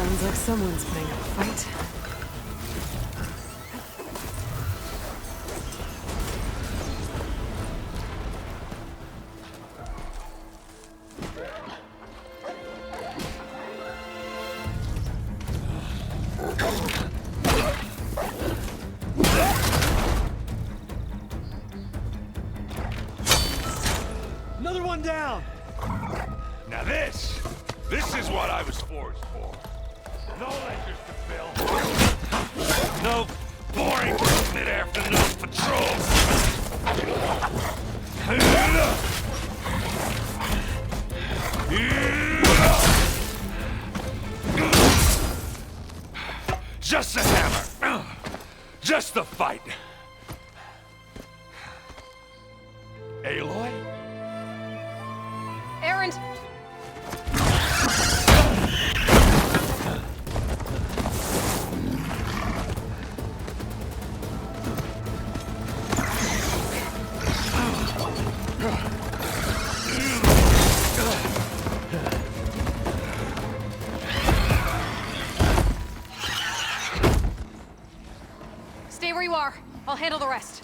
Sounds like someone's putting up a fight. Another one down! Now this is what I was forged for. No ledgers to fill. No boring mid-afternoon patrols. Just a hammer. Just a fight. Aloy? Aaron! Stay where you are. I'll handle the rest.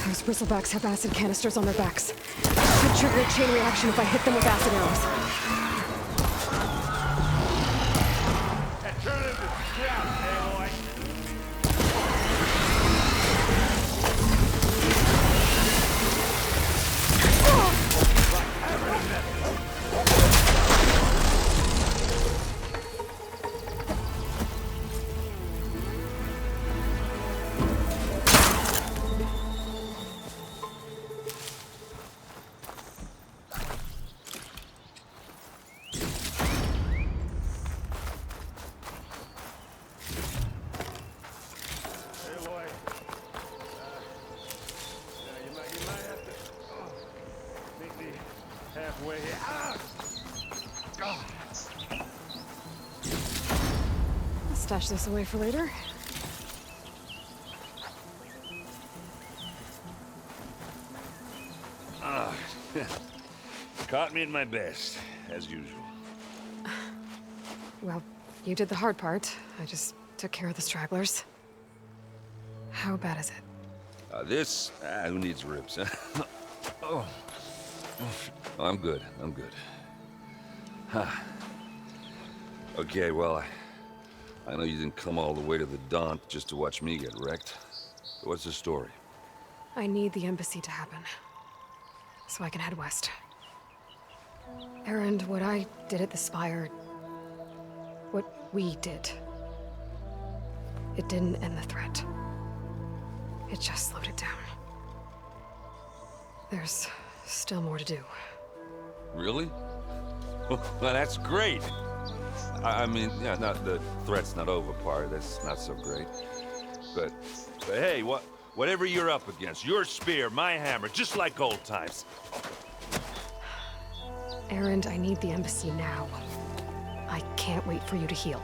Those bristlebacks have acid canisters on their backs. Could trigger a chain reaction if I hit them with acid arrows. And turn it into scrap, Aloy. Halfway here. Ah! I'll stash this away for later. Caught me at my best, as usual. Well, you did the hard part. I just took care of the stragglers. How bad is it? Who needs ribs, huh? Oh. I'm good. Huh. Okay, well, I know you didn't come all the way to the Daunt just to watch me get wrecked. What's the story? I need the embassy to happen, so I can head west. Aaron, what I did at the Spire, what we did, it didn't end the threat. It just slowed it down. There's still more to do. Really? Well, that's great. I mean, yeah, not the threat's not over part. That's not so great. But hey, whatever you're up against, your spear, my hammer, just like old times. Aaron, I need the embassy now. I can't wait for you to heal.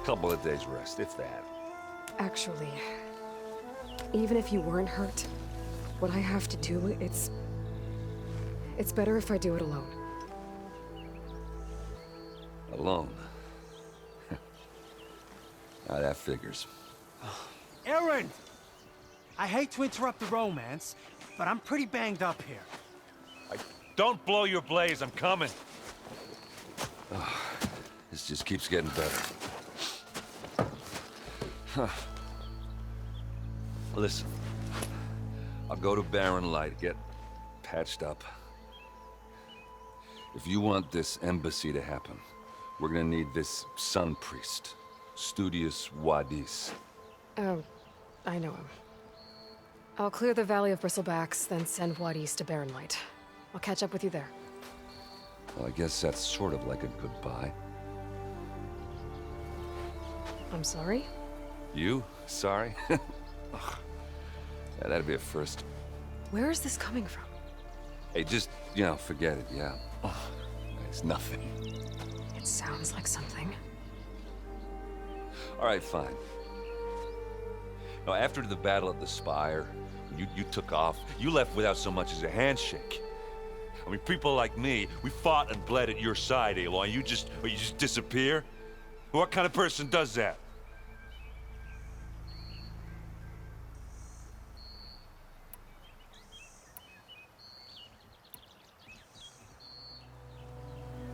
Couple of days rest, if that. Actually, even if you weren't hurt, what I have to do, it's better if I do it alone. Alone? Now that figures. Aaron! I hate to interrupt the romance, but I'm pretty banged up here. Don't blow your blaze, I'm coming. This just keeps getting better. Huh. Listen, I'll go to Barren Light, get patched up. If you want this embassy to happen, we're gonna need this sun priest, Studious Wadis. Oh, I know him. I'll clear the Valley of Bristlebacks, then send Wadis to Barren Light. I'll catch up with you there. Well, I guess that's sort of like a goodbye. I'm sorry? You? Sorry? Ugh. Yeah, that'd be a first. Where is this coming from? Hey, just, forget it, yeah. Ugh. It's nothing. It sounds like something. All right, fine. Now, after the battle at the Spire, you took off. You left without so much as a handshake. I mean, people like me, we fought and bled at your side, Aloy. You just disappear? What kind of person does that?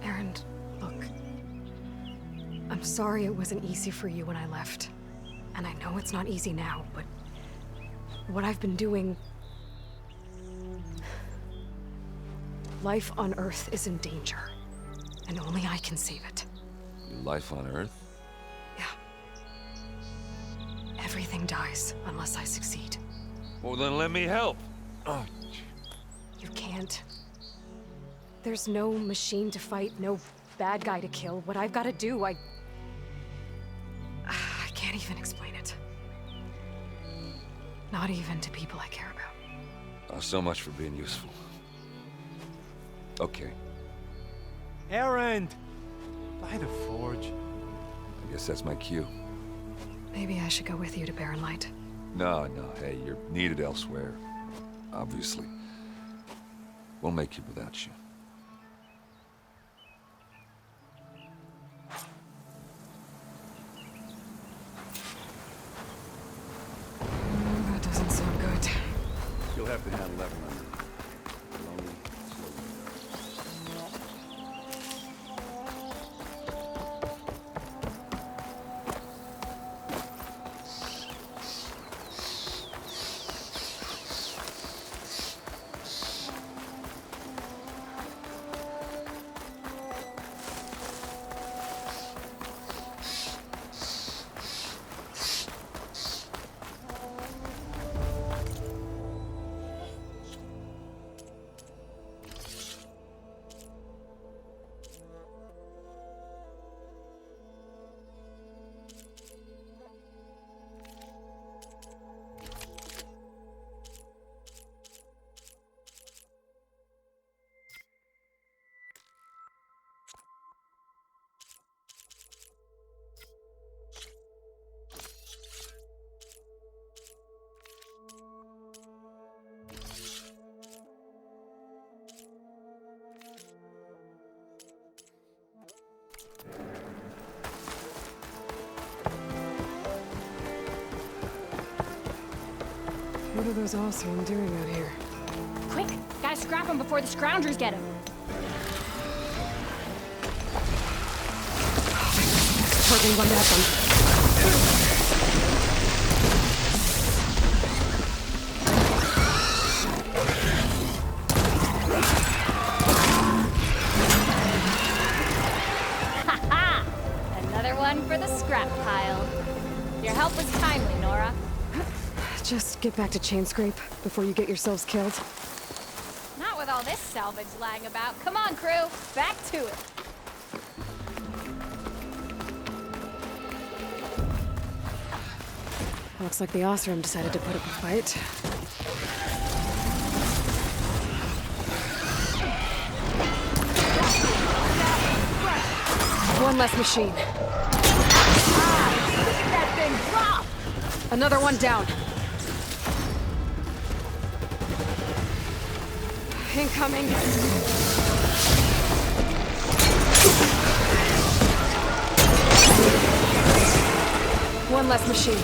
Aaron, look. I'm sorry it wasn't easy for you when I left. And I know it's not easy now, but what I've been doing... Life on Earth is in danger, and only I can save it. Your life on Earth? Yeah. Everything dies unless I succeed. Well, then let me help. Oh. You can't. There's no machine to fight, no bad guy to kill. What I've got to do, I can't even explain it. Not even to people I care about. Oh, so much for being useful. Okay. Aaron! By the forge. I guess that's my cue. Maybe I should go with you to Barren Light. No, hey, you're needed elsewhere. Obviously. We'll make it without you. That doesn't sound good. You'll have to handle that one. Slowly, What are those Osram doing out here? Quick! Gotta scrap him before the scroungers get him. Hurting one at them. Ha! Another one for the scrap pile. Your help was timely, Nora. Just get back to Chainscrape before you get yourselves killed. Not with all this salvage lying about. Come on, crew. Back to it. Looks like the Osram decided to put up a fight. One less machine. That thing drop! Another one down. Incoming. One less machine.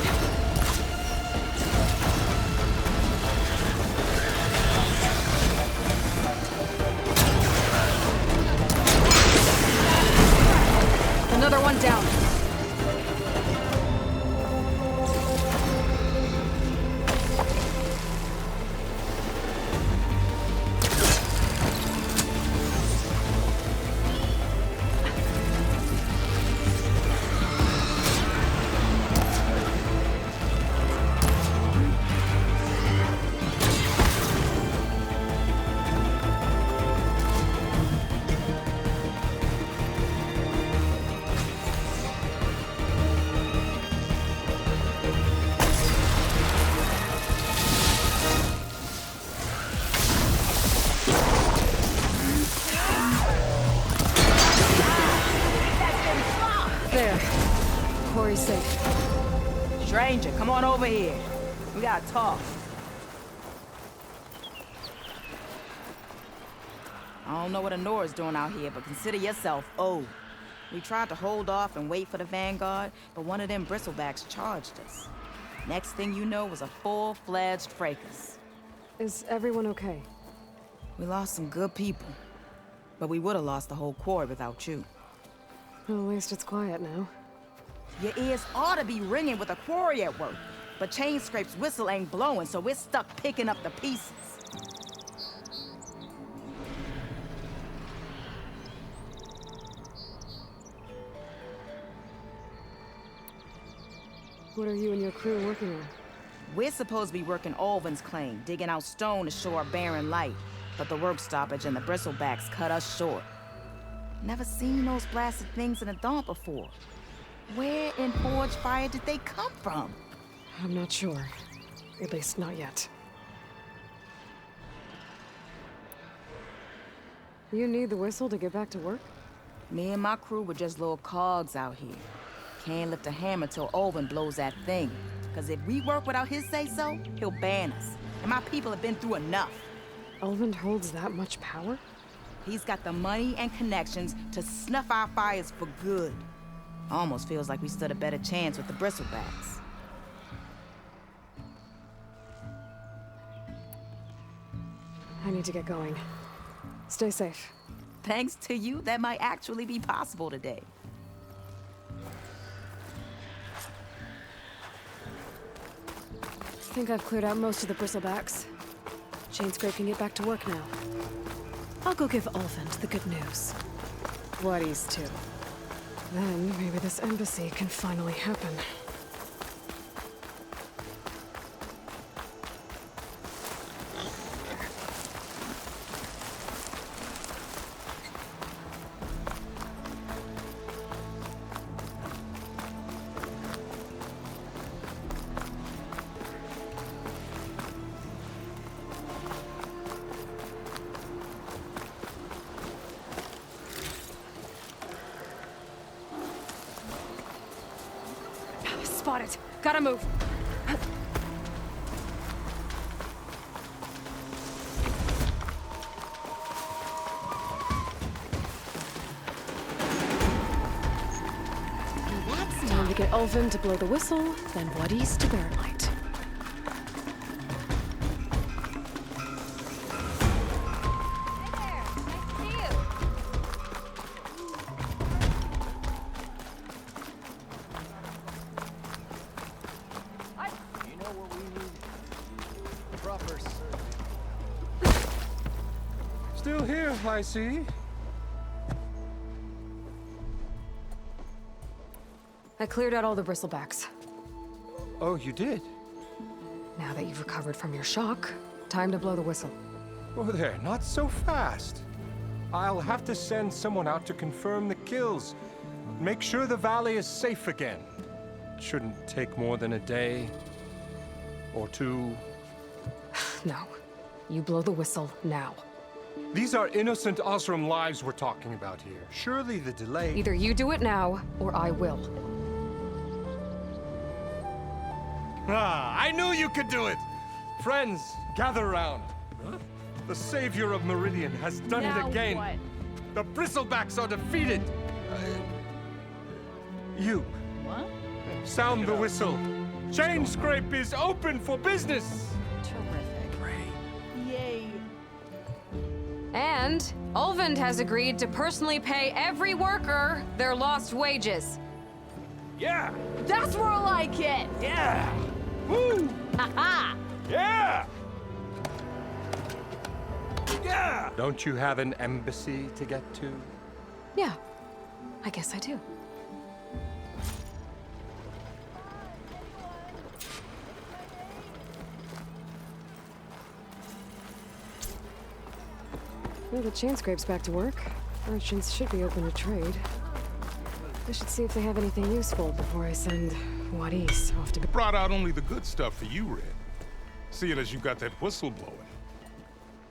Another one down. There. Quarry's safe. Stranger, come on over here. We gotta talk. I don't know what Honora's doing out here, but consider yourself owed. We tried to hold off and wait for the Vanguard, but one of them bristlebacks charged us. Next thing you know was a full-fledged fracas. Is everyone okay? We lost some good people, but we would have lost the whole quarry without you. Well, at least it's quiet now. Your ears ought to be ringing with a quarry at work, but Chain Scrape's whistle ain't blowing, so we're stuck picking up the pieces. What are you and your crew working on? We're supposed to be working Alvin's claim, digging out stone to show our barren light, but the work stoppage and the bristlebacks cut us short. Never seen those blasted things in the dawn before. Where in Forge Fire did they come from? I'm not sure. At least not yet. You need the whistle to get back to work? Me and my crew were just little cogs out here. Can't lift a hammer till Olvin blows that thing. Cause if we work without his say-so, he'll ban us. And my people have been through enough. Olvin holds that much power? He's got the money and connections to snuff our fires for good. Almost feels like we stood a better chance with the bristlebacks. I need to get going. Stay safe. Thanks to you, that might actually be possible today. I think I've cleared out most of the bristlebacks. Chain Scrape can get back to work now. I'll go give Olvin the good news. Whatties too. Then maybe this embassy can finally happen. Spotted. Gotta move. Time to get Olvin to blow the whistle, then Whatties to bear light. Still here, I see. I cleared out all the bristlebacks. Oh, you did? Now that you've recovered from your shock, time to blow the whistle. Oh, there, not so fast. I'll have to send someone out to confirm the kills. Make sure the valley is safe again. It shouldn't take more than a day. Or two. No. You blow the whistle now. These are innocent Osram lives we're talking about here. Surely the delay... Either you do it now, or I will. Ah, I knew you could do it! Friends, gather round. Huh? The savior of Meridian has done it again. What? The bristlebacks are defeated. You. What? Sound the whistle. Chain Scrape is open for business. Terrific. Yay. And Olvin has agreed to personally pay every worker their lost wages. Yeah! That's more like it! Yeah! Woo! Ha-ha! Yeah! Yeah! Don't you have an embassy to get to? Yeah, I guess I do. Well, the Chain Scrape's back to work. Merchants should be open to trade. I should see if they have anything useful before I send Whatties off to... Brought out only the good stuff for you, Red. Seeing as you got that whistle blowing.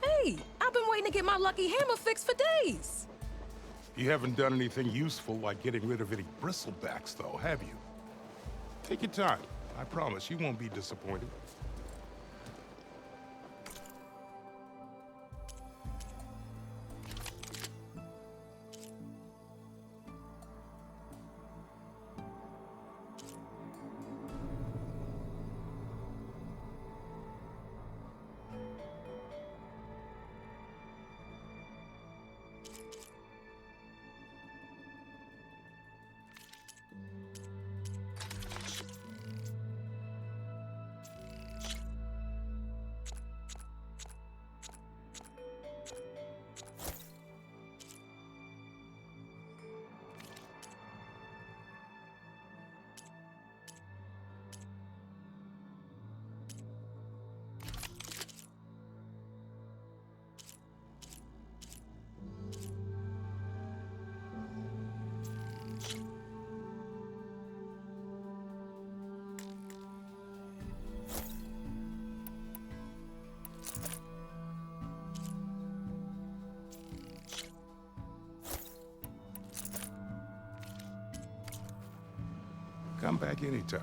Hey, I've been waiting to get my lucky hammer fixed for days. You haven't done anything useful like getting rid of any bristlebacks, though, have you? Take your time. I promise you won't be disappointed. Come back anytime.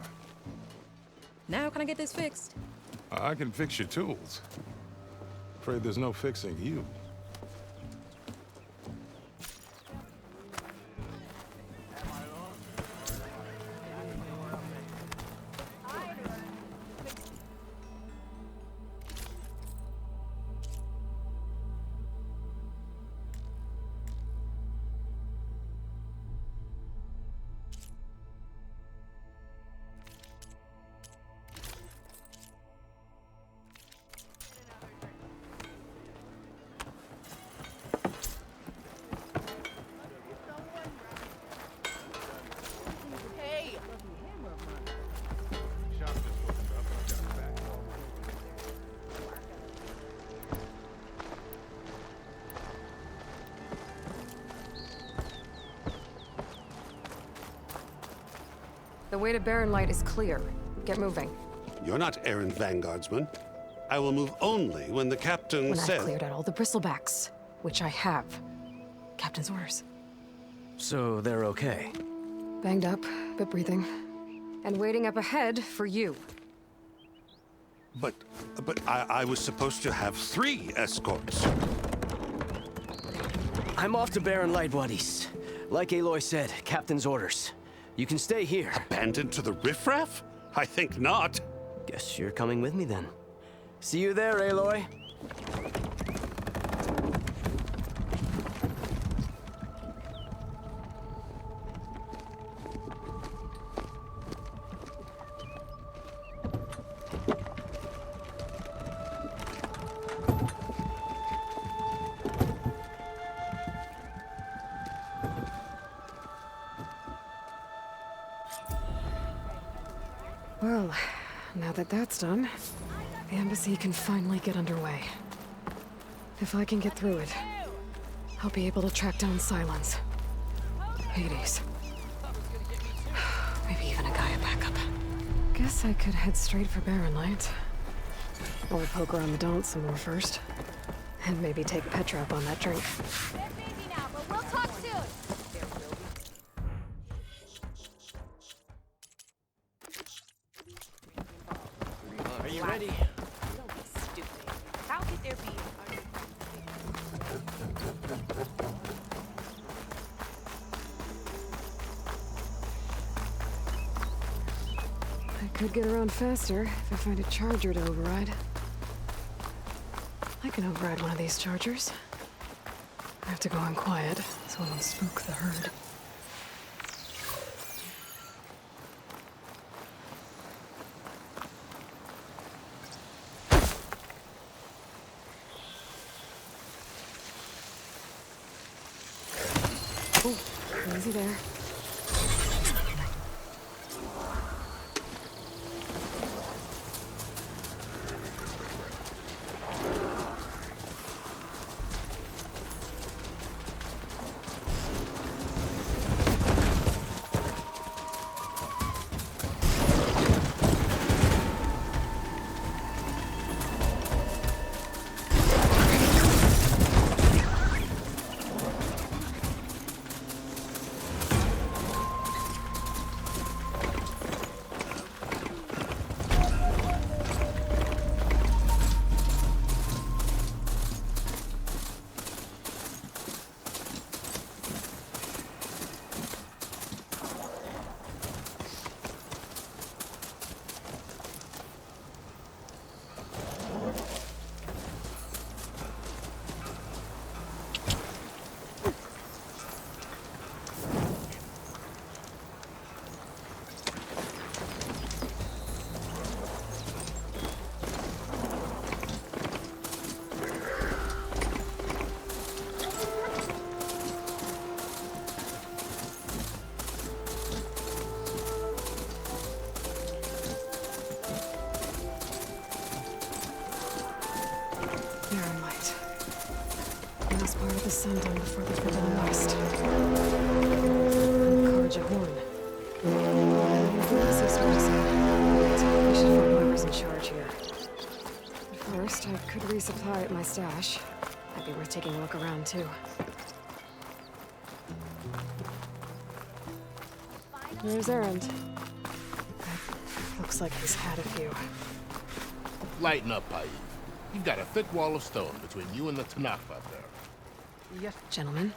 Now can I get this fixed? I can fix your tools. Afraid there's no fixing you. The way to Barren Light is clear. Get moving. You're not errand vanguardsman. I will move only when the captain When says... I've cleared out all the bristlebacks, which I have. Captain's orders. So they're okay? Banged up, but breathing. And waiting up ahead for you. But I was supposed to have 3 escorts. I'm off to Barren Light, Wadis. Like Aloy said, Captain's orders. You can stay here. Abandoned to the riffraff? I think not. Guess you're coming with me then. See you there, Aloy. Well, now that that's done, the embassy can finally get underway. If I can get through it, I'll be able to track down Silence, Hades, maybe even a Gaia backup. Guess I could head straight for Barren Light. Or poke around the Daunt some more first. And maybe take Petra up on that drink. They're busy now, but we'll talk soon. Are you ready? Don't be stupid. How could there be... I could get around faster if I find a charger to override. I can override one of these chargers. I have to go in quiet so I won't spook the herd. Oh, easy there. Barren Light. Last part of the sundown before the Forbidden West. Karja Horn. We should find whoever's in charge here. But first, I could resupply at my stash. Might be worth taking a look around, too. Where's Erend? Looks like he's had a few. Lighten up, Paiv. You've got a thick wall of stone between you and the Tanakh out there. Yes, gentlemen.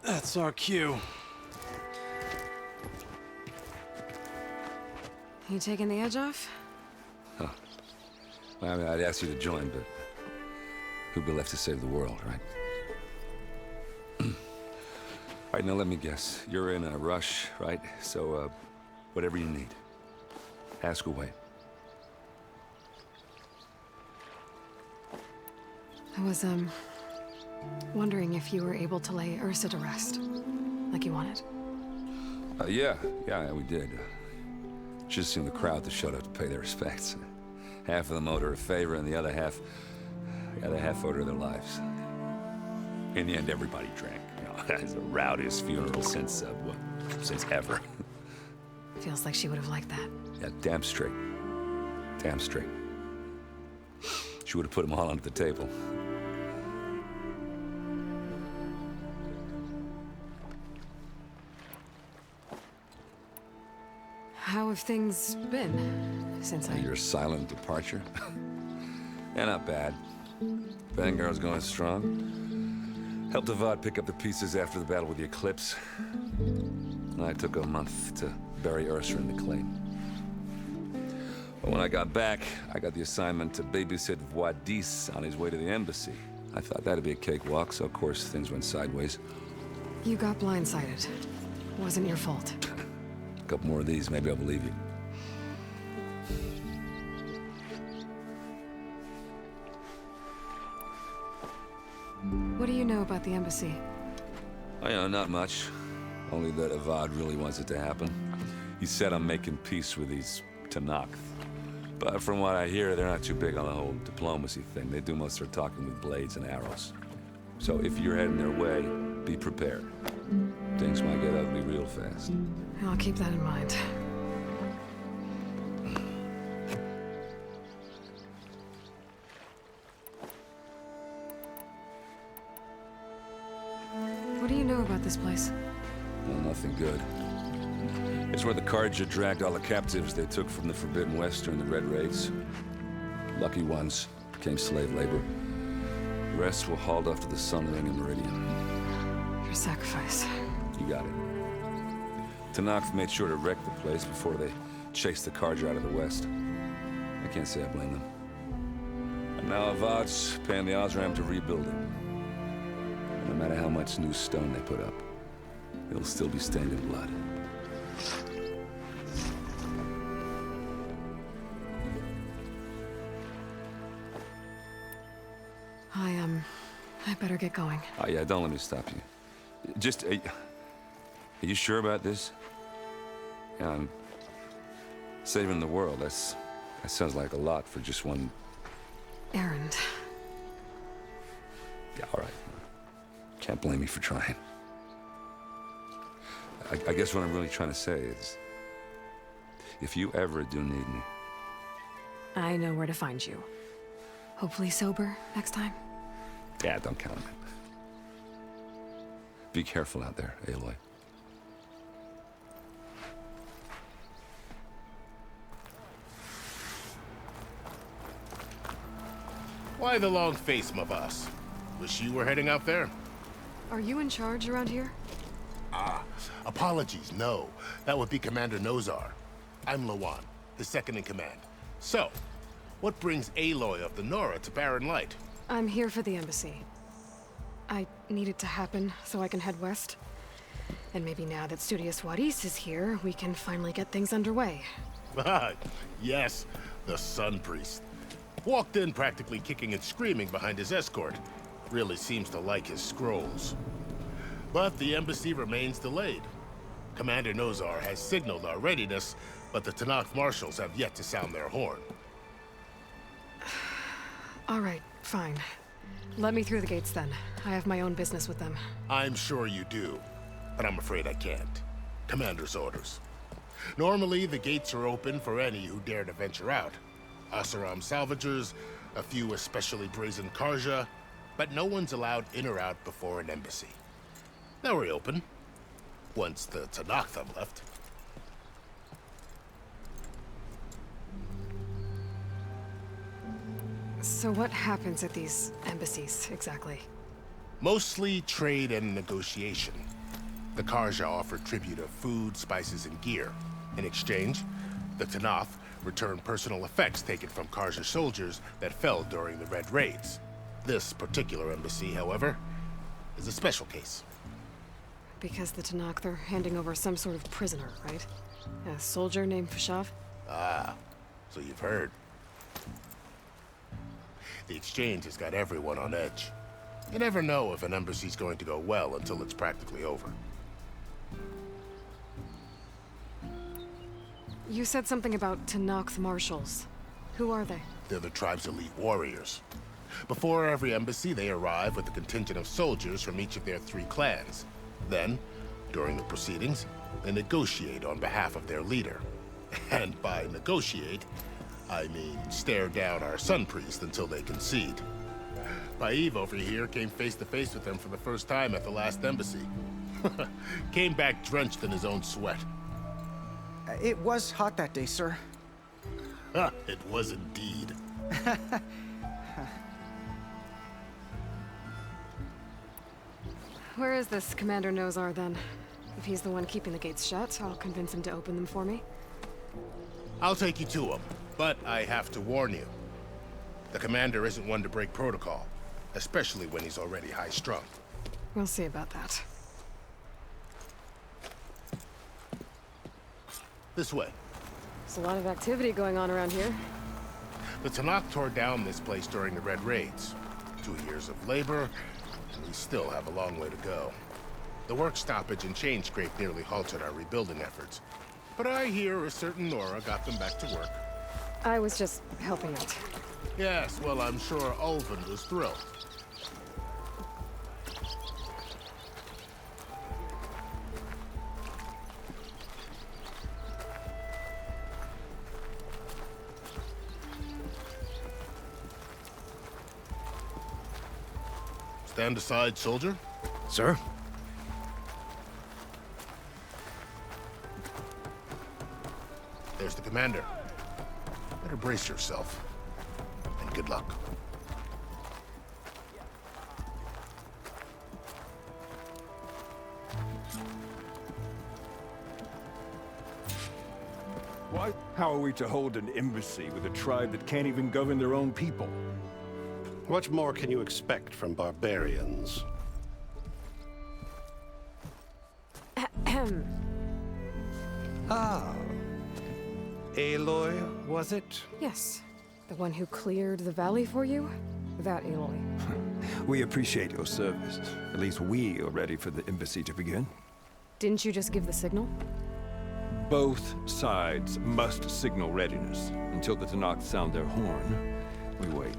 That's our cue. You taking the edge off? Huh. Well, I mean, I'd ask you to join, but who'd be left to save the world, right? All right, now let me guess. You're in a rush, right? So, whatever you need, ask away. I was, wondering if you were able to lay Ursa to rest, like you wanted. Yeah, we did. Just seemed the crowd that showed up to pay their respects. Half of them owed her a favor, and the other half owed her their lives. In the end, everybody drank. You know, it's the rowdiest funeral since ever. Feels like she would have liked that. Yeah, damn straight. Damn straight. She would have put them all under the table. How have things been since Your silent departure? Yeah, not bad. Vanguard's going strong. Helped Avad pick up the pieces after the battle with the Eclipse. I took a month to bury Ursa in the clay. But when I got back, I got the assignment to babysit Wadis on his way to the embassy. I thought that'd be a cakewalk, so of course things went sideways. You got blindsided. Wasn't your fault. A couple more of these, maybe I'll believe you. What do you know about the embassy? Oh, yeah, not much. Only that Avad really wants it to happen. He said I'm making peace with these Tanakh. But from what I hear, they're not too big on the whole diplomacy thing. They do most of their talking with blades and arrows. So if you're heading their way, be prepared. Things might get ugly real fast. I'll keep that in mind. What do you know about this place? Well, nothing good. It's where the Carja dragged all the captives they took from the Forbidden West during the Red Raids. Lucky ones became slave labor. The rest were hauled off to the Sunlighting Meridian. Your sacrifice. You got it. Tanakh made sure to wreck the place before they chased the Carja out of the West. I can't say I blame them. And now Avad's paying the Osram to rebuild it. And no matter how much new stone they put up, it'll still be stained in blood. I better get going. Oh, yeah, don't let me stop you. Just, are you sure about this? Yeah, I'm saving the world. That sounds like a lot for just one... errand. Yeah, all right. Can't blame me for trying. I guess what I'm really trying to say is, if you ever do need me... I know where to find you. Hopefully sober next time. Yeah, don't count on it. Be careful out there, Aloy. Why the long face, my boss? Wish you were heading out there? Are you in charge around here? Apologies, no. That would be Commander Nozar. I'm Lawan, the second in command. So, what brings Aloy of the Nora to Barren Light? I'm here for the embassy. I need it to happen so I can head west. And maybe now that Studious Wadis is here, we can finally get things underway. Yes, the Sun Priest. Walked in practically kicking and screaming behind his escort. Really seems to like his scrolls. But the embassy remains delayed. Commander Nozar has signaled our readiness, but the Tanakh marshals have yet to sound their horn. All right, fine. Let me through the gates then. I have my own business with them. I'm sure you do, but I'm afraid I can't. Commander's orders. Normally, the gates are open for any who dare to venture out. Asaram salvagers, a few especially brazen Carja, but no one's allowed in or out before an embassy. Now we're open, once the Tanakh have left. So what happens at these embassies, exactly? Mostly trade and negotiation. The Karja offer tribute of food, spices, and gear. In exchange, the Tanath return personal effects taken from Karja soldiers that fell during the Red Raids. This particular embassy, however, is a special case. Because the Tanakh, they're handing over some sort of prisoner, right? A soldier named Fashav? Ah, so you've heard. The exchange has got everyone on edge. You never know if an embassy's going to go well until it's practically over. You said something about Tanakh marshals. Who are they? They're the tribe's elite warriors. Before every embassy, they arrive with a contingent of soldiers from each of their 3 clans. Then, during the proceedings, they negotiate on behalf of their leader. And by negotiate, I mean stare down our sun priest until they concede. Paiv over here came face to face with them for the first time at the last embassy. Came back drenched in his own sweat. It was hot that day, sir. It was indeed. Where is this Commander Nozar, then? If he's the one keeping the gates shut, I'll convince him to open them for me. I'll take you to him, but I have to warn you. The commander isn't one to break protocol, especially when he's already high-strung. We'll see about that. This way. There's a lot of activity going on around here. The Tanakh tore down this place during the Red Raids. 2 years of labor, and we still have a long way to go. The work stoppage and chain scrape nearly halted our rebuilding efforts. But I hear a certain Nora got them back to work. I was just helping out. Yes, well, I'm sure Ulvin was thrilled. Stand aside, soldier. Sir? There's the commander. Better brace yourself. And good luck. What? How are we to hold an embassy with a tribe that can't even govern their own people? What more can you expect from barbarians? Ah. Aloy, was it? Yes. The one who cleared the valley for you? That Aloy. We appreciate your service. At least we are ready for the embassy to begin. Didn't you just give the signal? Both sides must signal readiness. Until the Tanakh sound their horn, we wait.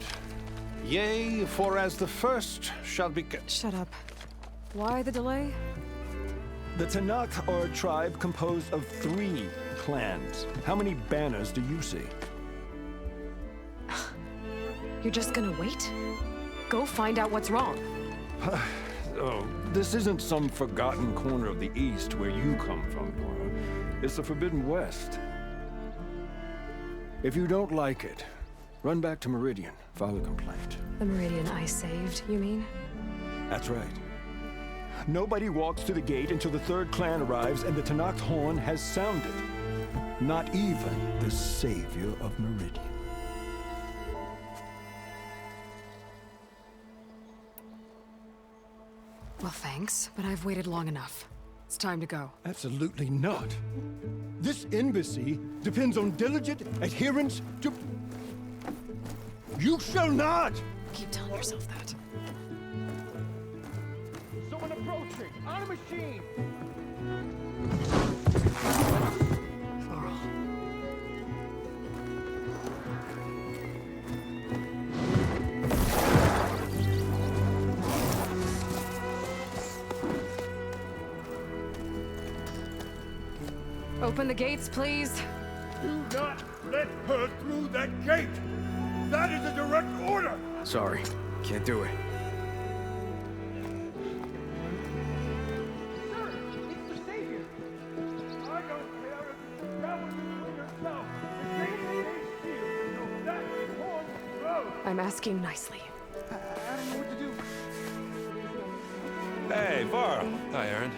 Yea, for as the first shall be... Shut up. Why the delay? The Tanakh are a tribe composed of 3 clans. How many banners do you see? You're just gonna wait? Go find out what's wrong. Oh, this isn't some forgotten corner of the East where you come from, Nora. It's the Forbidden West. If you don't like it, run back to Meridian, file a complaint. The Meridian I saved, you mean? That's right. Nobody walks to the gate until the 3rd clan arrives and the Tanakh horn has sounded. Not even the savior of Meridian. Well, thanks, but I've waited long enough. It's time to go. Absolutely not. This embassy depends on diligent adherence to... You shall not! Keep telling yourself that. Someone approaching! On a machine! Laurel. Open the gates, please. Do not let her through that gate! That is a direct order! Sorry, can't do it. Sir, it's the savior! I don't care if you travel to the yourself. The same shield, so that horn goes! I'm asking nicely. I don't know what to do. Hey, Varl. Hi, Aaron.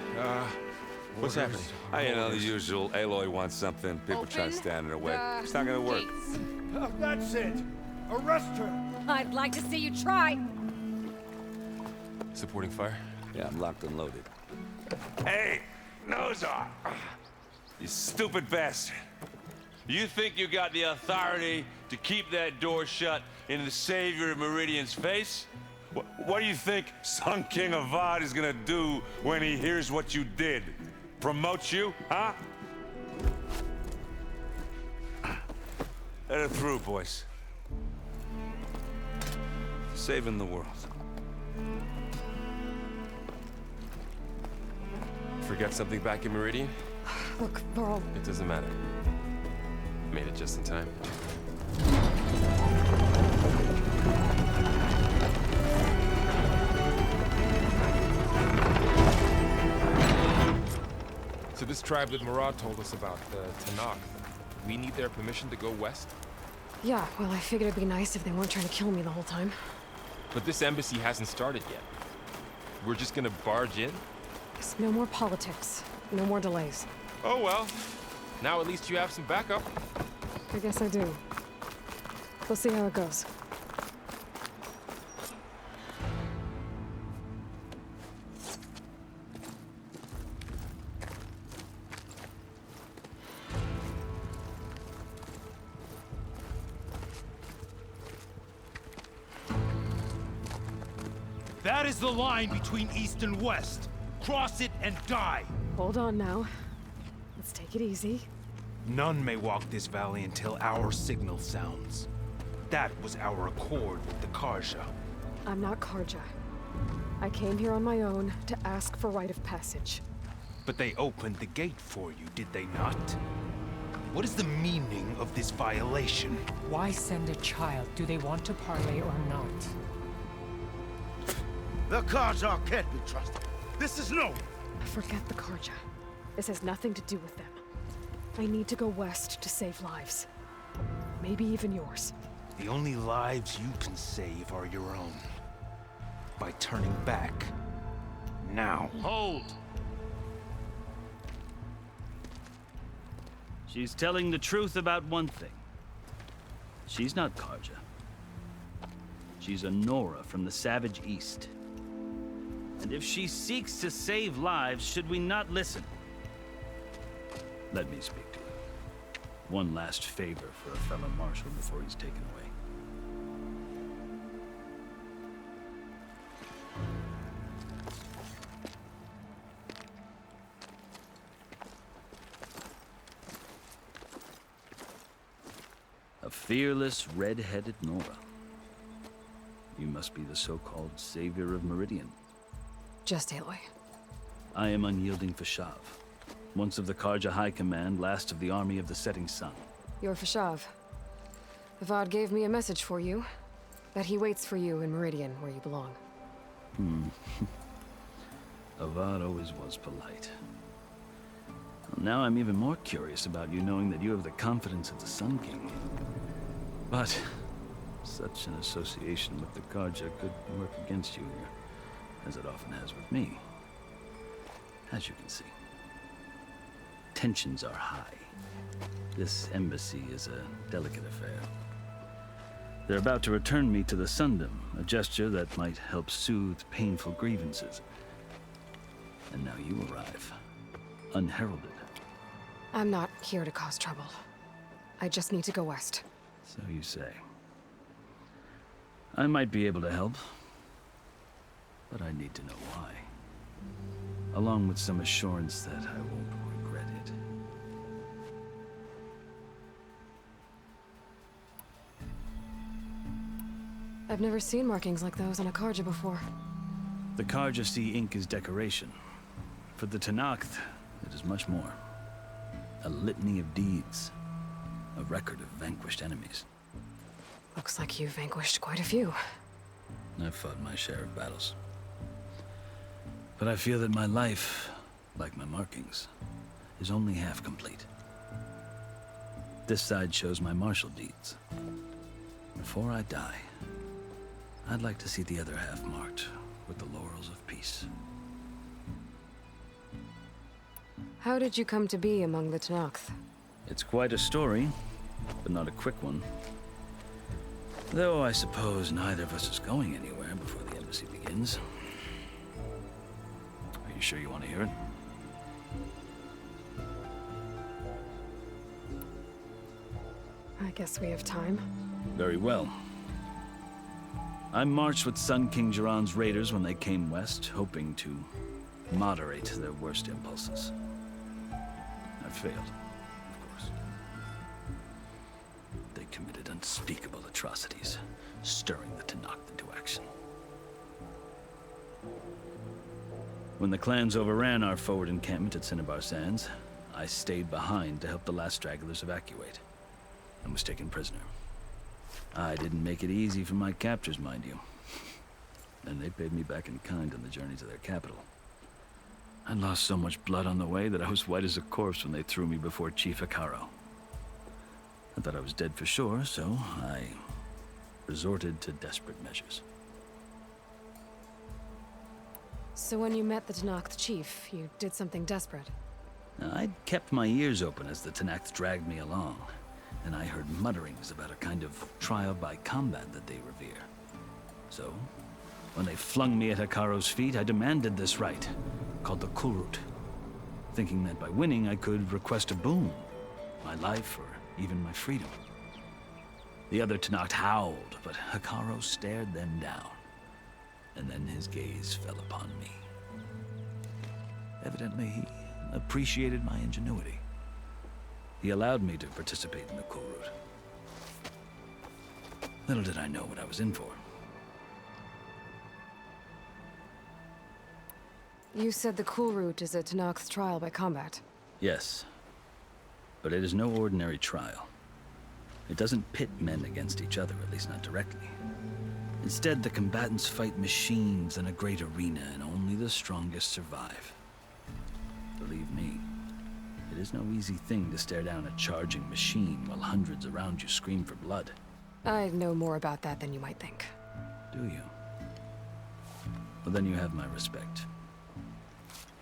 What's happening? You know, the usual. Aloy wants something. People try to stand in her way. It's not gonna work. That's it. Arrest her. I'd like to see you try. Supporting fire? Yeah, I'm locked and loaded. Hey, Nozar! You stupid bastard. You think you got the authority to keep that door shut in the Savior of Meridian's face? What do you think Sun King Avad is gonna do when he hears what you did? Promote you, huh? Let her through, boys. Saving the world. Forget something back in Meridian? Look, Varl. It doesn't matter. Made it just in time. So this tribe that Murad told us about, the Tanakh, we need their permission to go west? Yeah, well, I figured it'd be nice if they weren't trying to kill me the whole time. But this embassy hasn't started yet. We're just gonna barge in? Just no more politics. No more delays. Oh well. Now at least you have some backup. I guess I do. We'll see how it goes. That is the line between East and West. Cross it and die. Hold on now. Let's take it easy. None may walk this valley until our signal sounds. That was our accord with the Karja. I'm not Karja. I came here on my own to ask for rite of passage. But they opened the gate for you, did they not? What is the meaning of this violation? Why send a child? Do they want to parley or not? The Karja can't be trusted. This is no. Forget the Karja. This has nothing to do with them. I need to go west to save lives. Maybe even yours. The only lives you can save are your own. By turning back. Now. Hold! She's telling the truth about one thing. She's not Karja. She's a Nora from the Savage East. And if she seeks to save lives, should we not listen? Let me speak to her. One last favor for a fellow marshal before he's taken away. A fearless, red-headed Nora. You must be the so-called Savior of Meridian. Just Aloy. I am Unyielding Fashav, once of the Karja High Command, last of the Army of the Setting Sun. You're Fashav. Avad gave me a message for you. That he waits for you in Meridian, where you belong. Avad always was polite. Well, now I'm even more curious about you knowing that you have the confidence of the Sun King. But such an association with the Karja could work against you here, as it often has with me. As you can see, tensions are high. This embassy is a delicate affair. They're about to return me to the Sundom, a gesture that might help soothe painful grievances. And now you arrive, unheralded. I'm not here to cause trouble. I just need to go west. So you say. I might be able to help, but I need to know why. Along with some assurance that I won't regret it. I've never seen markings like those on a Karja before. The Karja see ink as decoration. For the Tanakh, it is much more. A litany of deeds. A record of vanquished enemies. Looks like you've vanquished quite a few. I've fought my share of battles. But I feel that my life, like my markings, is only half complete. This side shows my martial deeds. Before I die, I'd like to see the other half marked with the laurels of peace. How did you come to be among the Tenakth? It's quite a story, but not a quick one. Though I suppose neither of us is going anywhere before the embassy begins. Are you sure you want to hear it? I guess we have time. Very well. I marched with Sun King Jiran's raiders when they came west, hoping to moderate their worst impulses. I failed, of course. They committed unspeakable atrocities, stirring the Tenakth into action. When the clans overran our forward encampment at Cinnabar Sands, I stayed behind to help the last stragglers evacuate, and was taken prisoner. I didn't make it easy for my captors, mind you. And they paid me back in kind on the journey to their capital. I lost so much blood on the way that I was white as a corpse when they threw me before Chief Hekaro. I thought I was dead for sure, so I resorted to desperate measures. So when you met the Tenakth chief, you did something desperate? I'd kept my ears open as the Tenakth dragged me along, and I heard mutterings about a kind of trial by combat that they revere. So, when they flung me at Hekaro's feet, I demanded this right, called the Kulrut, thinking that by winning I could request a boon, my life or even my freedom. The other Tenakth howled, but Hekaro stared them down, and then his gaze fell upon me. Evidently, he appreciated my ingenuity. He allowed me to participate in the Kulrut. Little did I know what I was in for. You said the Kulrut is a Tenakth trial by combat. Yes, but it is no ordinary trial. It doesn't pit men against each other, at least not directly. Instead, the combatants fight machines in a great arena, and only the strongest survive. Believe me, it is no easy thing to stare down a charging machine while hundreds around you scream for blood. I know more about that than you might think. Do you? Well, then you have my respect.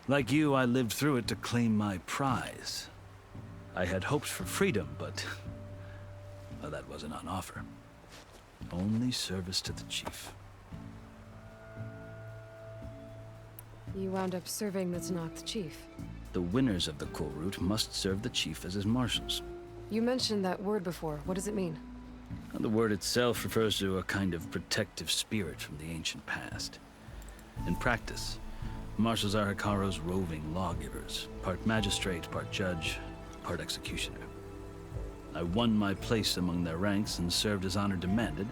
Like you, I lived through it to claim my prize. I had hoped for freedom, but well, that wasn't on offer. Only service to the chief. You wound up serving the Tenakth chief. The winners of the Kulrut must serve the chief as his marshals. You mentioned that word before. What does it mean? The word itself refers to a kind of protective spirit from the ancient past. In practice, marshals are Hekaro's roving lawgivers, part magistrate, part judge, part executioner. I won my place among their ranks and served as honor demanded,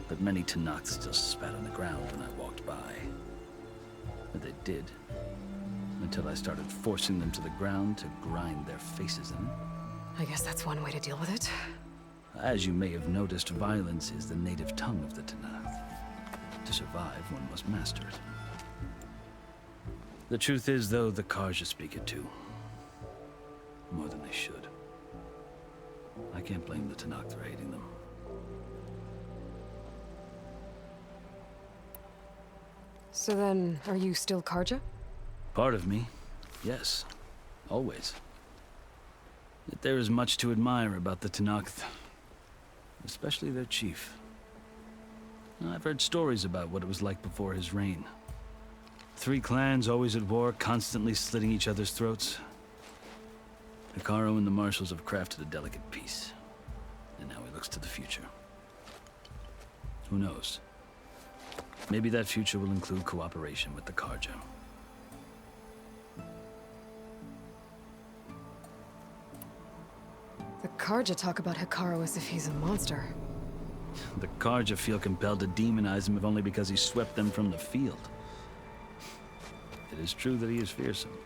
but many Tenakth still spat on the ground when I walked by. But they did, until I started forcing them to the ground to grind their faces in it. I guess that's one way to deal with it. As you may have noticed, violence is the native tongue of the Tenakth. To survive, one must master it. The truth is, though, the Karja speak it too. More than they should. I can't blame the Tenakth for hating them. So then, are you still Karja? Part of me, yes. Always. Yet there is much to admire about the Tenakth. Especially their chief. I've heard stories about what it was like before his reign. 3 clans always at war, constantly slitting each other's throats. Hekaro and the marshals have crafted a delicate peace. And now he looks to the future. Who knows? Maybe that future will include cooperation with the Karja. The Karja talk about Hekaro as if he's a monster. The Karja feel compelled to demonize him if only because he swept them from the field. It is true that he is fearsome.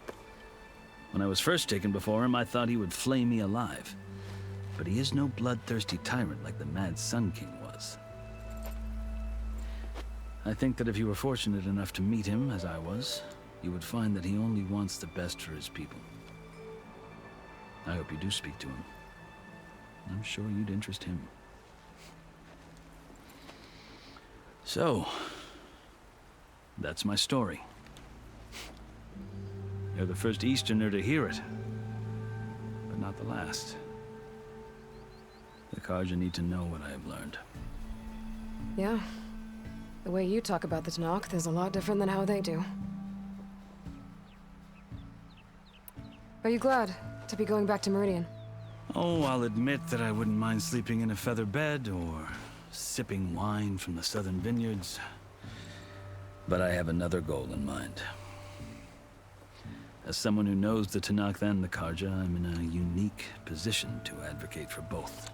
When I was first taken before him, I thought he would flay me alive. But he is no bloodthirsty tyrant like the Mad Sun King was. I think that if you were fortunate enough to meet him, as I was, you would find that he only wants the best for his people. I hope you do speak to him. I'm sure you'd interest him. So, that's my story. You're the first Easterner to hear it, but not the last. The Karja need to know what I have learned. Yeah. The way you talk about the Tanakh is a lot different than how they do. Are you glad to be going back to Meridian? Oh, I'll admit that I wouldn't mind sleeping in a feather bed or sipping wine from the southern vineyards. But I have another goal in mind. As someone who knows the Tanakh and the Karja, I'm in a unique position to advocate for both.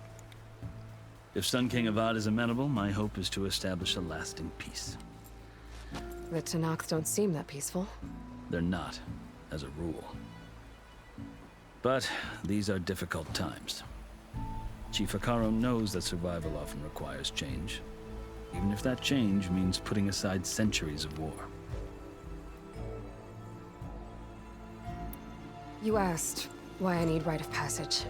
If Sun King Avad is amenable, my hope is to establish a lasting peace. The Tanakh don't seem that peaceful. They're not, as a rule. But these are difficult times. Chief Akaro knows that survival often requires change, even if that change means putting aside centuries of war. You asked why I need rite of passage.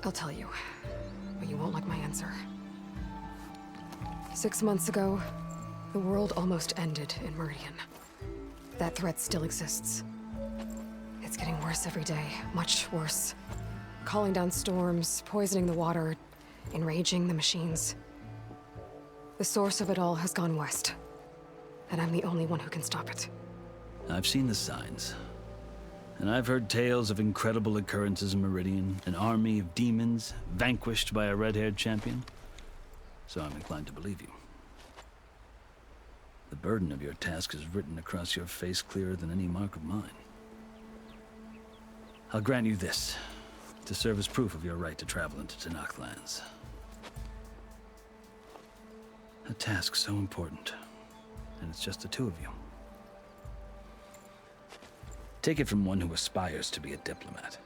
I'll tell you, but you won't like my answer. 6 months ago, the world almost ended in Meridian. That threat still exists. It's getting worse every day, much worse. Calling down storms, poisoning the water, enraging the machines. The source of it all has gone west, and I'm the only one who can stop it. I've seen the signs. And I've heard tales of incredible occurrences in Meridian, an army of demons vanquished by a red-haired champion. So I'm inclined to believe you. The burden of your task is written across your face clearer than any mark of mine. I'll grant you this, to serve as proof of your right to travel into Tanakh lands. A task so important, and it's just the two of you. Take it from one who aspires to be a diplomat.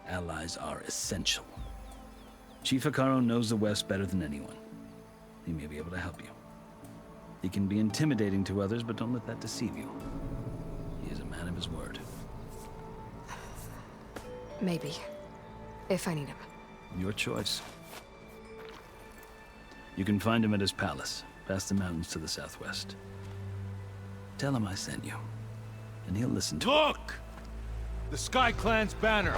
Allies are essential. Chief Akaro knows the West better than anyone. He may be able to help you. He can be intimidating to others, but don't let that deceive you. He is a man of his word. Maybe. If I need him. Your choice. You can find him at his palace, past the mountains to the southwest. Tell him I sent you, and he'll listen to Look! The Sky Clan's banner!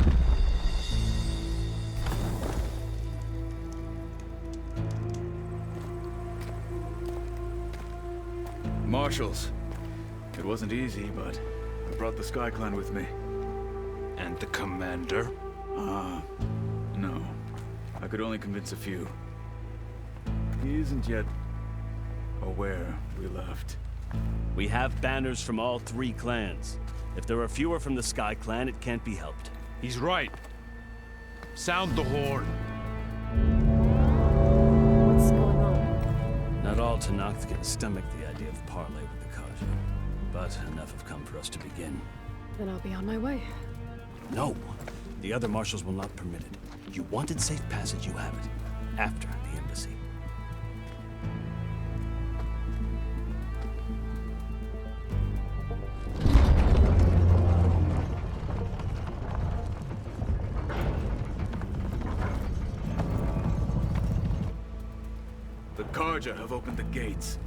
Marshals. It wasn't easy, but I brought the Sky Clan with me. And the commander? No. I could only convince a few. He isn't yet aware we left. We have banners from all 3 clans. If there are fewer from the Sky Clan, it can't be helped. He's right. Sound the horn. What's going on? Not all Tanakh can stomach the idea of parley with the Karja, but enough have come for us to begin. Then I'll be on my way. No. The other marshals will not permit it. You wanted safe passage, you have it. After the embassy. The Karja have opened the gates.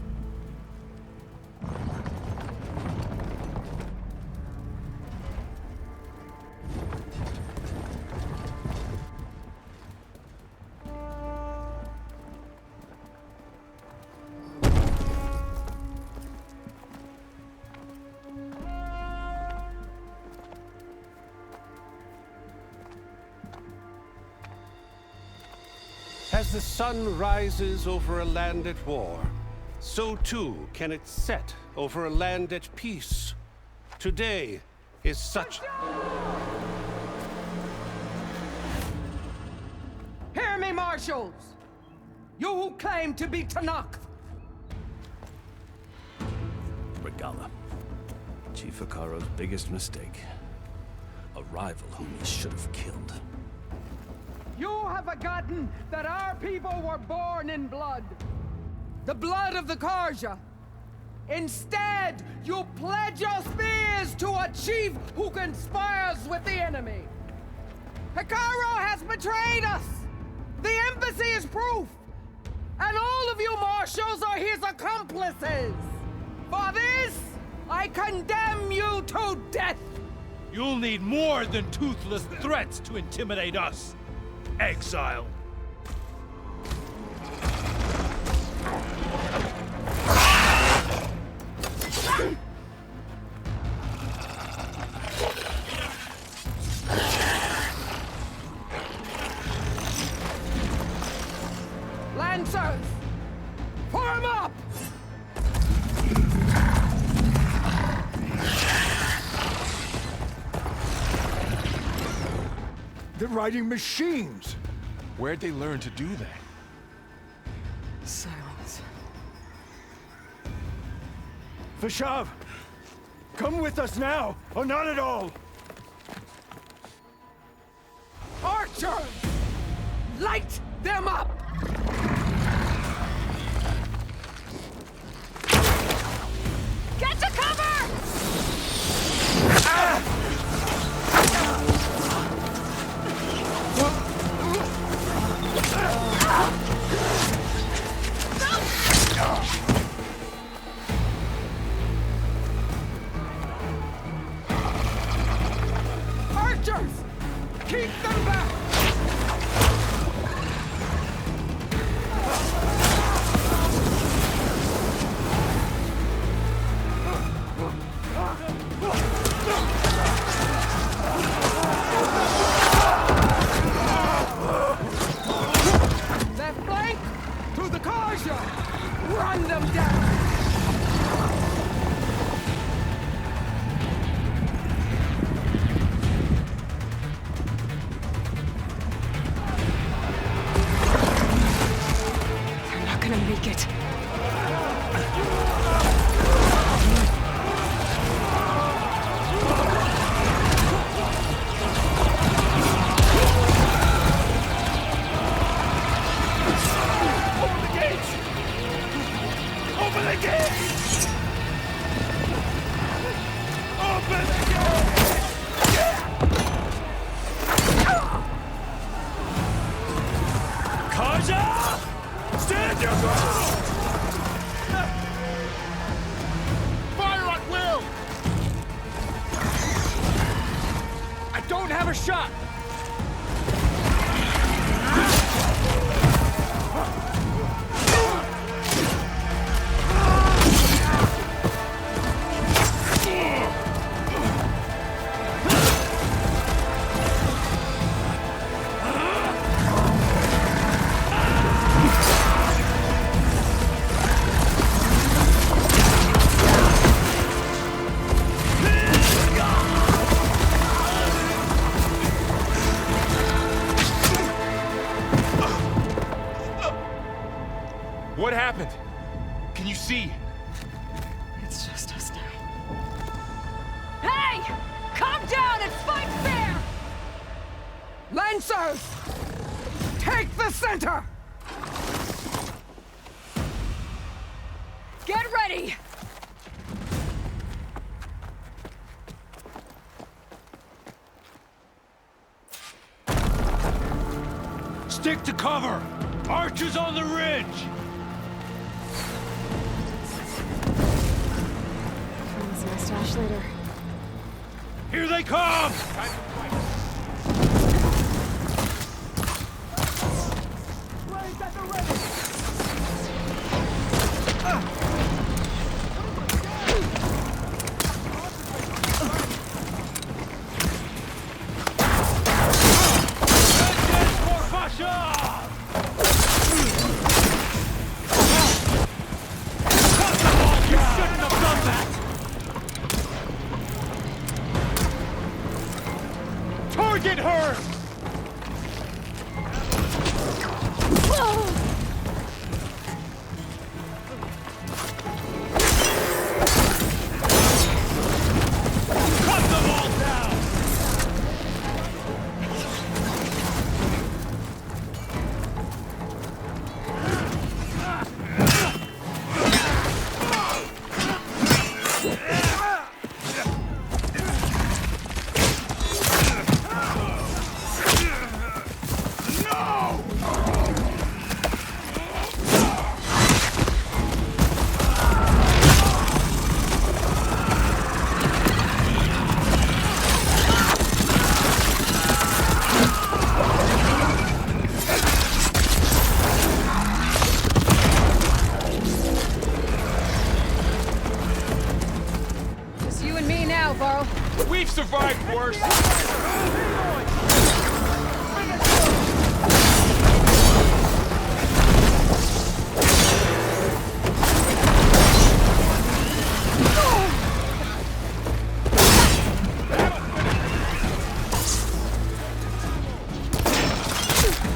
As the sun rises over a land at war, so too can it set over a land at peace. Today is such... Hear me, marshals! You who claim to be Tanakh! Regala. Chief Akaro's biggest mistake. A rival whom he should have killed. You have forgotten that our people were born in blood. The blood of the Karja. Instead, you pledge your spears to a chief who conspires with the enemy. Akaro has betrayed us! The embassy is proof! And all of you marshals are his accomplices! For this, I condemn you to death! You'll need more than toothless threats to intimidate us, exile. Lancers! Form up! They're riding machines! Where'd they learn to do that? Silence. Vashav! Come with us now, or not at all! Archers! Light them up! Get to cover! Archers! Keep them back! Left flank! To the Karja! Run them down! They're not gonna make it. Open the gates! Open the gates! Open the gates! Kaja! Stand your ground! Fire at will! I don't have a shot! What happened? Can you see? It's just us now. Hey! Calm down and fight fair! Lancers! Take the center! Get ready! Stick to cover! Archers on the ridge! Find my stash later. Here they come! Target her! Cut them all down! strike worse.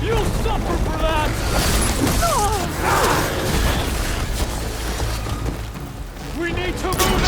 You'll suffer for that! We need to move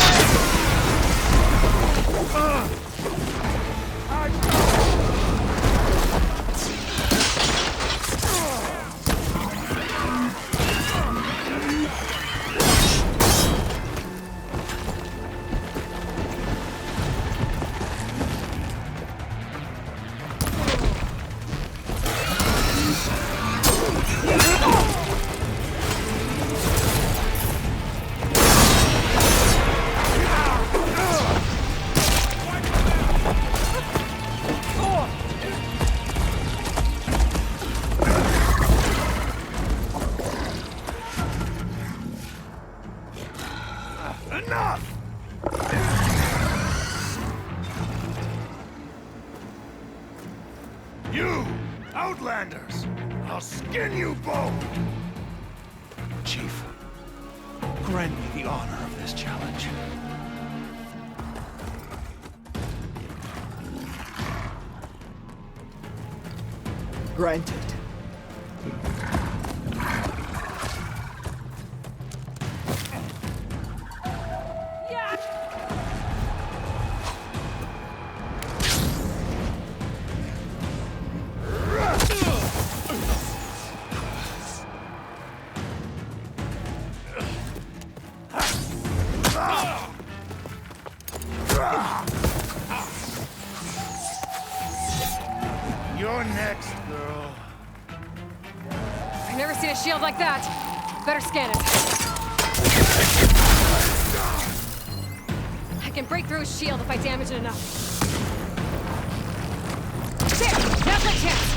Enough! You, Outlanders! I'll skin you both! Chief, grant me the honor of this challenge. Granted. You're next, girl. I've never seen a shield like that. Better scan it. I can break through his shield if I damage it enough. There! Now's my chance!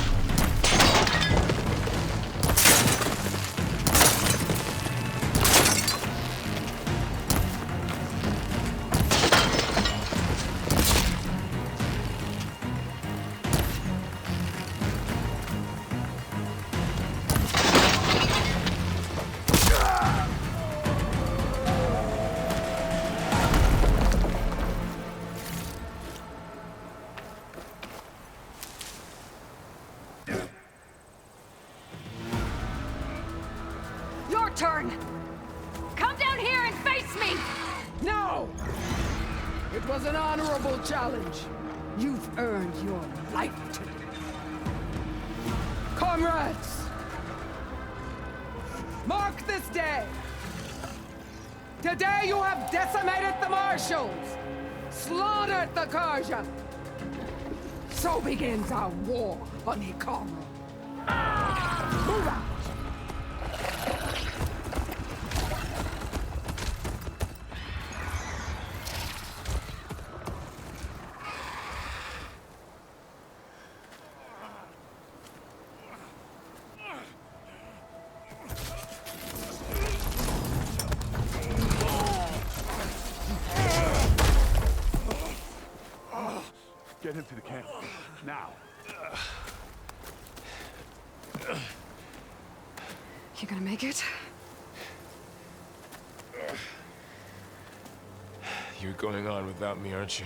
Your turn! Come down here and face me! No! It was an honorable challenge. You've earned your life today. Comrades! Mark this day! Today you have decimated the Marshals! Slaughtered the Karja! So begins our war on Hikaru. Move out! Get him to the camp. Now. You gonna make it? You're going on without me, aren't you?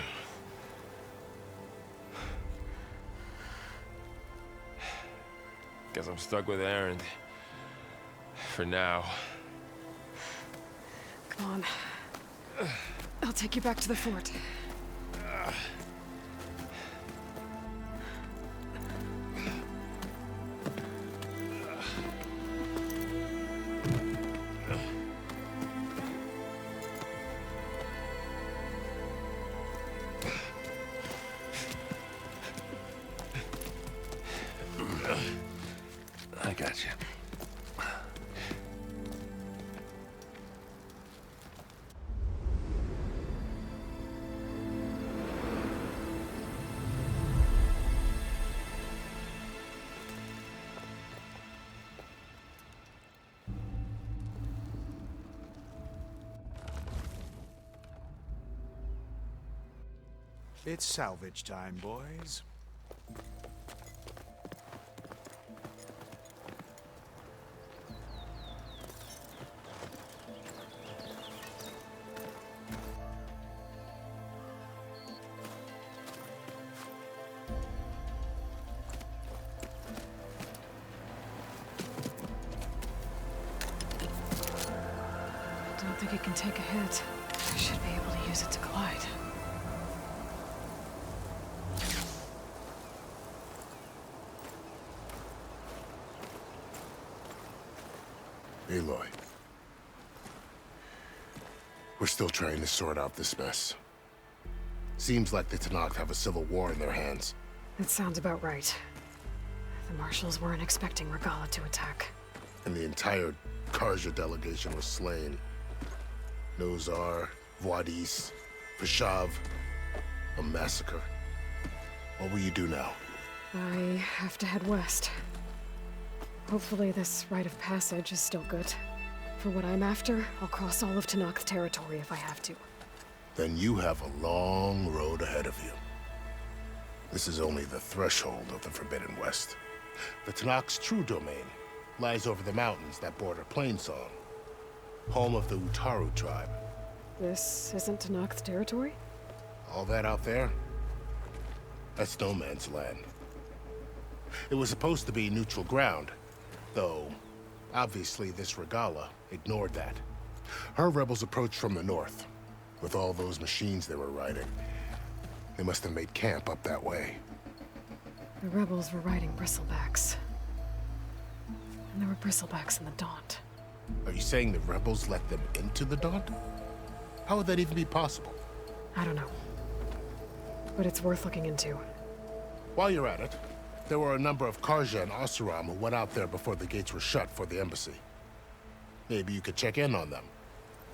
Guess I'm stuck with Aaron. For now. Come on. I'll take you back to the fort. I got you. It's salvage time, boys. I don't think it can take a hit. I should be able to use it to glide. Aloy. We're still trying to sort out this mess. Seems like the Tenakth have a civil war in their hands. That sounds about right. The Marshals weren't expecting Regala to attack. And the entire Karja delegation was slain. Nozar, Wadis, Vashav. A massacre. What will you do now? I have to head west. Hopefully this rite of passage is still good. For what I'm after, I'll cross all of Tenakth territory if I have to. Then you have a long road ahead of you. This is only the threshold of the Forbidden West. The Tenakth's true domain lies over the mountains that border Plainsong, home of the Utaru tribe. This isn't Tenakth territory? All that out there? That's no man's land. It was supposed to be neutral ground, though obviously this Regala ignored that. Her rebels approached from the north, with all those machines they were riding. They must have made camp up that way. The rebels were riding bristlebacks. And there were bristlebacks in the Daunt. Are you saying the rebels let them into the Daunt? How would that even be possible? I don't know. But it's worth looking into. While you're at it, there were a number of Karja and Oseram who went out there before the gates were shut for the embassy. Maybe you could check in on them.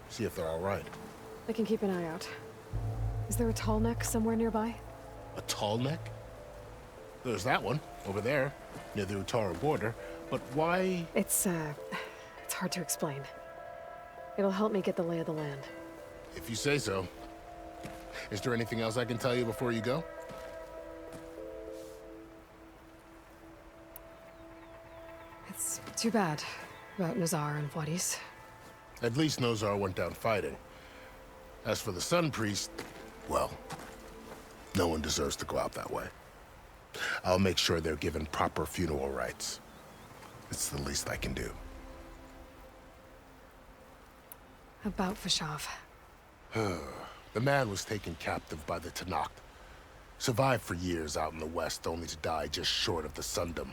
See if they're all right. I can keep an eye out. Is there a tall neck somewhere nearby? A tall neck? There's that one, over there, near the Utaru border. But why? It's hard to explain. It'll help me get the lay of the land. If you say so. Is there anything else I can tell you before you go? It's too bad about Nozar and Wadis. At least Nozar went down fighting. As for the Sun Priest, well, no one deserves to go out that way. I'll make sure they're given proper funeral rites. It's the least I can do. About Vashav. The man was taken captive by the Tenakth. Survived for years out in the west, only to die just short of the Sundom.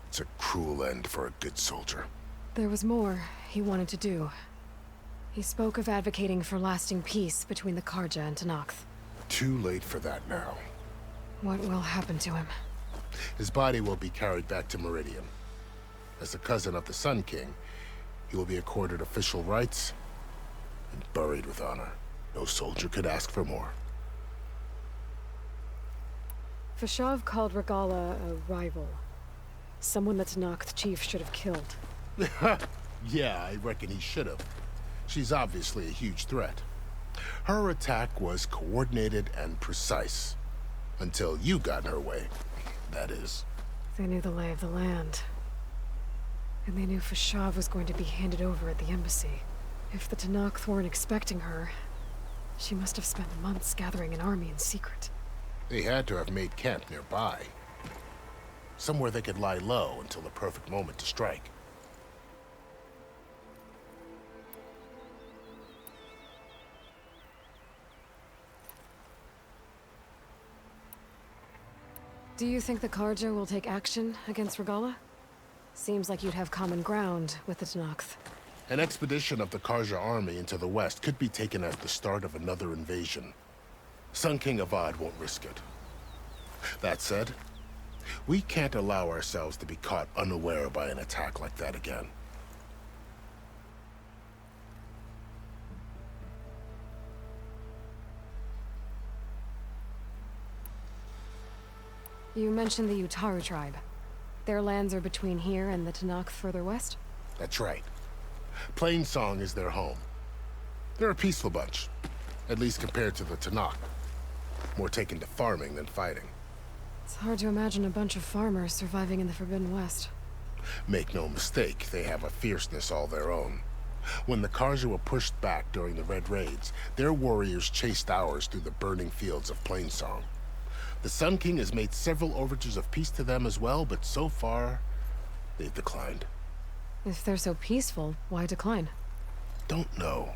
It's a cruel end for a good soldier. There was more he wanted to do. He spoke of advocating for lasting peace between the Karja and Tenakth. Too late for that now. What will happen to him? His body will be carried back to Meridian. As a cousin of the Sun King, he will be accorded official rights and buried with honor. No soldier could ask for more. Vashav called Regala a rival. Someone the Tenakth chief should have killed. Yeah, I reckon he should have. She's obviously a huge threat. Her attack was coordinated and precise. Until you got in her way, that is. They knew the lay of the land. And they knew Vashav was going to be handed over at the embassy. If the Tenakth weren't expecting her, she must have spent months gathering an army in secret. They had to have made camp nearby. Somewhere they could lie low until the perfect moment to strike. Do you think the Karja will take action against Regala? Seems like you'd have common ground with the Tenakth. An expedition of the Karja army into the west could be taken as the start of another invasion. Sun King Avad won't risk it. That said, we can't allow ourselves to be caught unaware by an attack like that again. You mentioned the Utaru tribe. Their lands are between here and the Tenakth further west? That's right. Plainsong is their home. They're a peaceful bunch, at least compared to the Tenakth. more taken to farming than fighting. It's hard to imagine a bunch of farmers surviving in the Forbidden West. Make no mistake, they have a fierceness all their own. When the Karja were pushed back during the Red Raids, their warriors chased ours through the burning fields of Plainsong. The Sun King has made several overtures of peace to them as well, but so far, they've declined. If they're so peaceful, why decline? Don't know.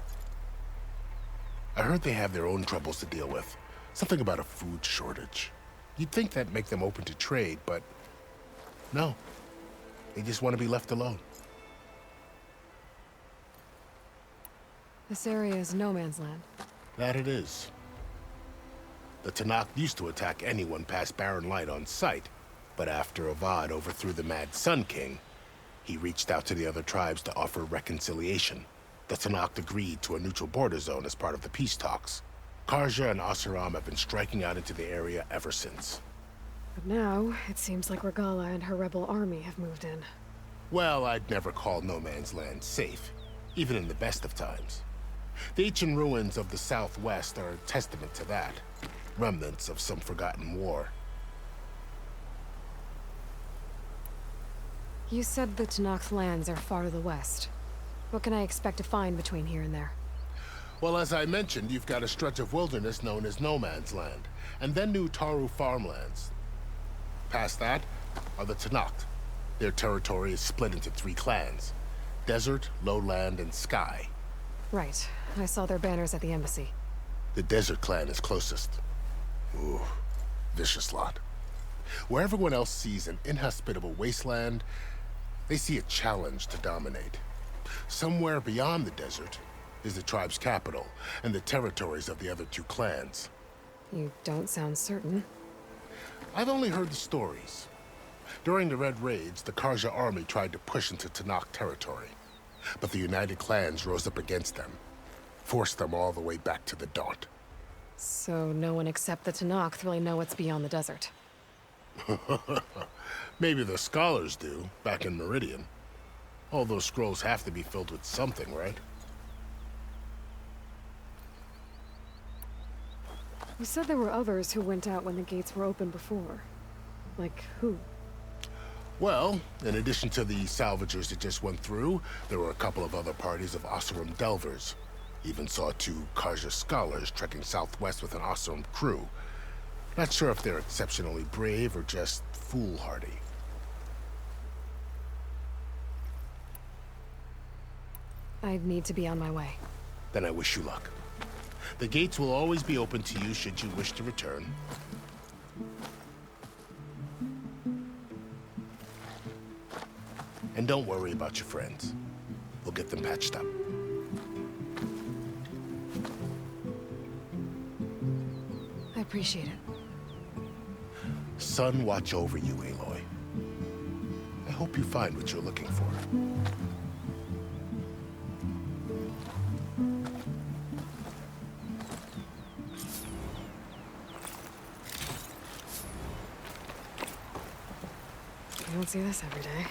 I heard they have their own troubles to deal with. Something about a food shortage. You'd think that'd make them open to trade, but no. They just want to be left alone. This area is no man's land. That it is. The Tanakh used to attack anyone past Barren Light on sight, but after Avad overthrew the Mad Sun King, he reached out to the other tribes to offer reconciliation. The Tanakh agreed to a neutral border zone as part of the peace talks. Karja and Asuram have been striking out into the area ever since. But now, it seems like Regala and her rebel army have moved in. Well, I'd never call no man's land safe, even in the best of times. The ancient ruins of the Southwest are a testament to that. Remnants of some forgotten war. You said the Tanakh's lands are far to the west. What can I expect to find between here and there? Well, as I mentioned, you've got a stretch of wilderness known as No Man's Land, and then New Taru farmlands. Past that are the Tanakh. Their territory is split into 3 clans: Desert, Lowland, and Sky. Right. I saw their banners at the embassy. The Desert clan is closest. Ooh, vicious lot. Where everyone else sees an inhospitable wasteland, they see a challenge to dominate. Somewhere beyond the desert is the tribe's capital and the territories of the other 2 clans. You don't sound certain. I've only heard the stories. During the Red Raids, the Karja army tried to push into Tanakh territory, but the united clans rose up against them, forced them all the way back to the Daunt. So no one except the Tanakh really know what's beyond the desert. Maybe the scholars do, back in Meridian. All those scrolls have to be filled with something, right? You said there were others who went out when the gates were open before. Like who? Well, in addition to the salvagers that just went through, there were a couple of other parties of Oseram delvers. Even saw 2 Karja scholars trekking southwest with an Oseram crew. Not sure if they're exceptionally brave or just foolhardy. I'd need to be on my way. Then I wish you luck. The gates will always be open to you should you wish to return. And don't worry about your friends. We'll get them patched up. I appreciate it. Sun watch over you, Aloy. I hope you find what you're looking for. You don't see this every day.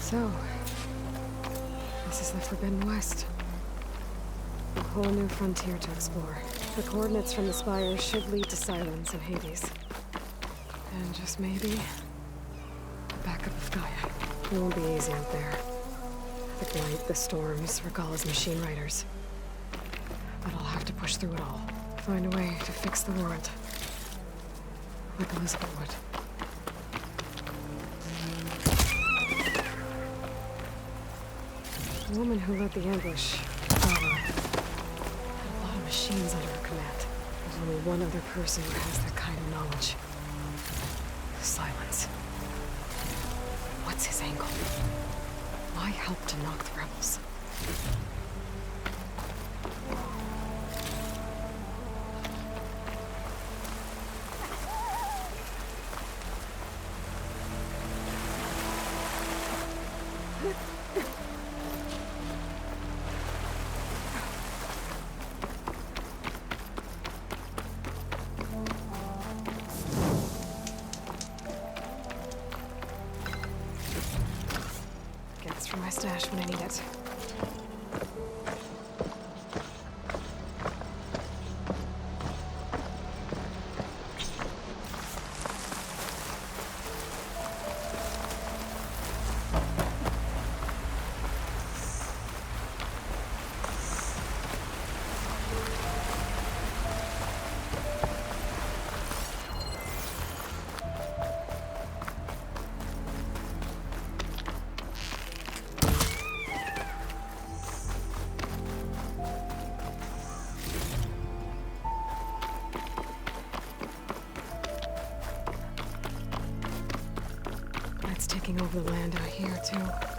So, this is the Forbidden West. A whole new frontier to explore. The coordinates from the spires should lead to Silence and Hades. And just maybe, a backup of Gaia. It won't be easy out there. The blight, the storms, Regala's machine riders. But I'll have to push through it all. Find a way to fix the world. Like Elizabeth would. The woman who led the ambush, had a lot of machines under her command. There's only one other person who has that kind of knowledge. Silence. What's his angle? Why help to knock the rebels? Get this from my stash when I need it. It's taking over the land out here, too.